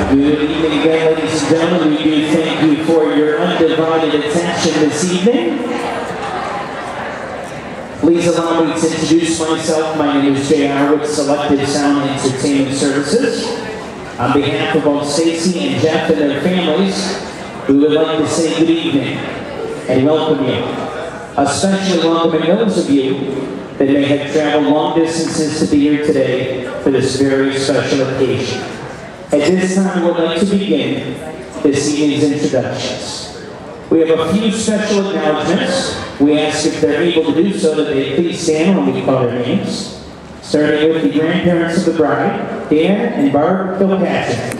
Good evening again, ladies and gentlemen. We do thank you for your undivided attention this evening. Please allow me to introduce myself. My name is JR with Selective Sound Entertainment Services. On behalf of both Stacy and Jeff and their families, we would like to say good evening and welcome you. Especially welcoming those of you that may have traveled long distances to be here today for this very special occasion. At this time, we would like to begin this evening's introductions. We have a few special acknowledgments. We ask if they're able to do so that they please stand when we call their names. Starting with the grandparents of the bride, Dan and Barb Kilpatrick.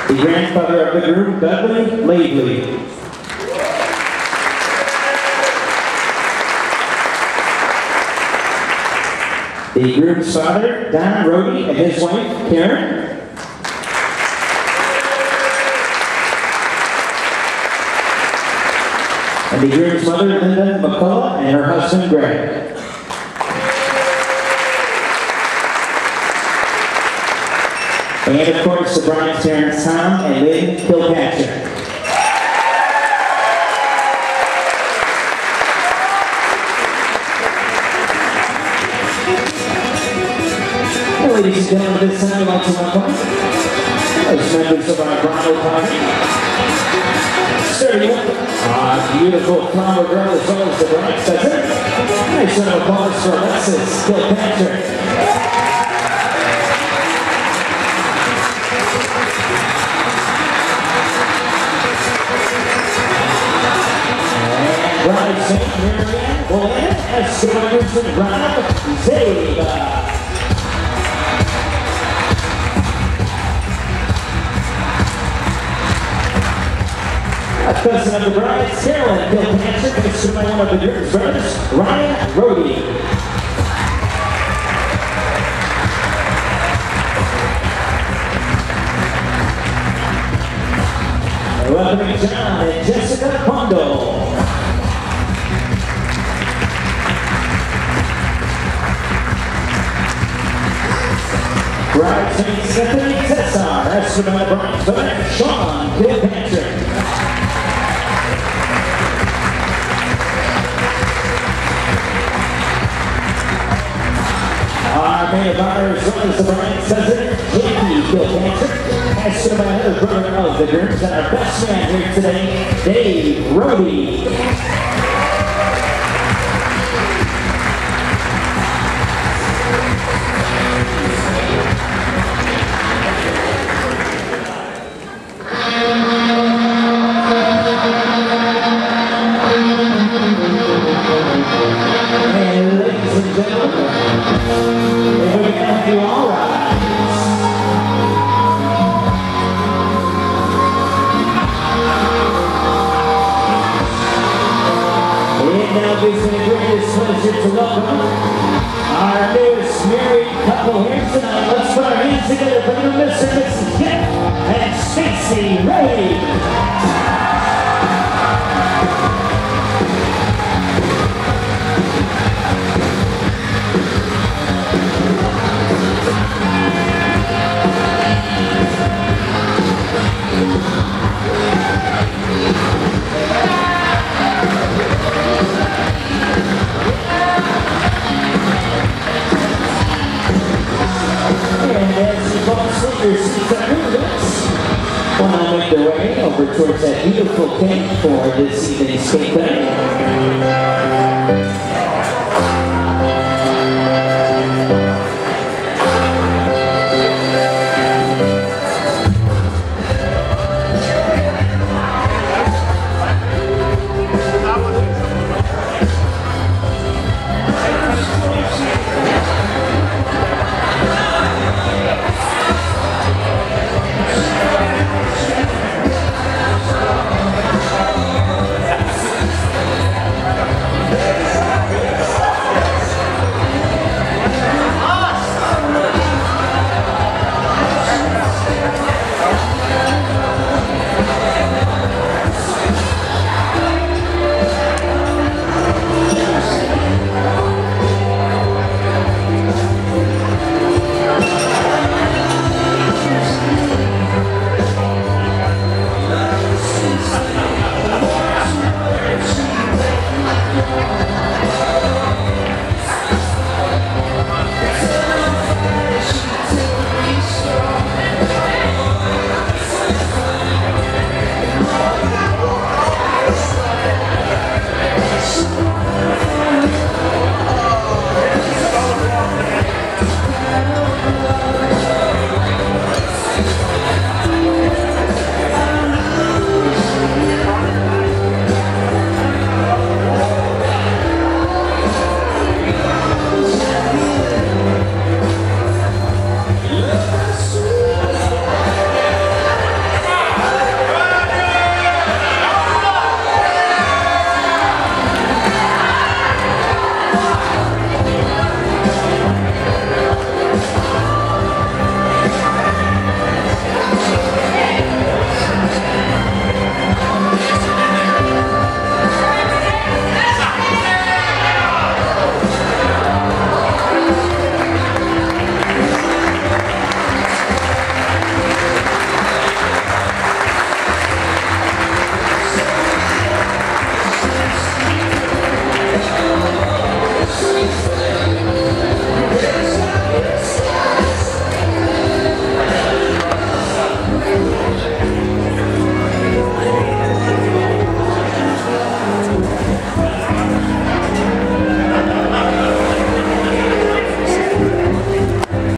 The grandfather of the group, Dudley Laidley. The groom's father, Don Rohde, and his wife, Karen. And the groom's mother, Linda McCullough, and her husband, Greg. And of course, the bride's parents, Tom and Lynn Kilpatrick. Ladies and gentlemen, this time I'd like to welcome as members of our bridal party. Starting with our beautiful flower girl as well as the bride dozen. Nice round of applause for Alexis Kilpatrick. And bride St. Marianne Bolan, escorters and Rob Zaba. Cousin of the bride, Carolyn Kilpatrick, is one of the groom's brothers, Ryan Rohde. Welcoming John and Jessica Pondo. Bridesmaid Stephanie Tessar, that's from the bride's brother, Sean Kilpatrick. Our maid of honor as well as the bride's cousin, Katie Kilpatrick, as to my other brother of the grooms, and our best man here today, Dave Rohde. And ladies and gentlemen, if we can have you all rise. It now gives me the greatest pleasure to welcome our newest married couple here tonight. Let's put our hands together for Mr. and Mrs. Jeff and Stacy Ray. When I make the way over towards that beautiful cake for this evening's cake cutting.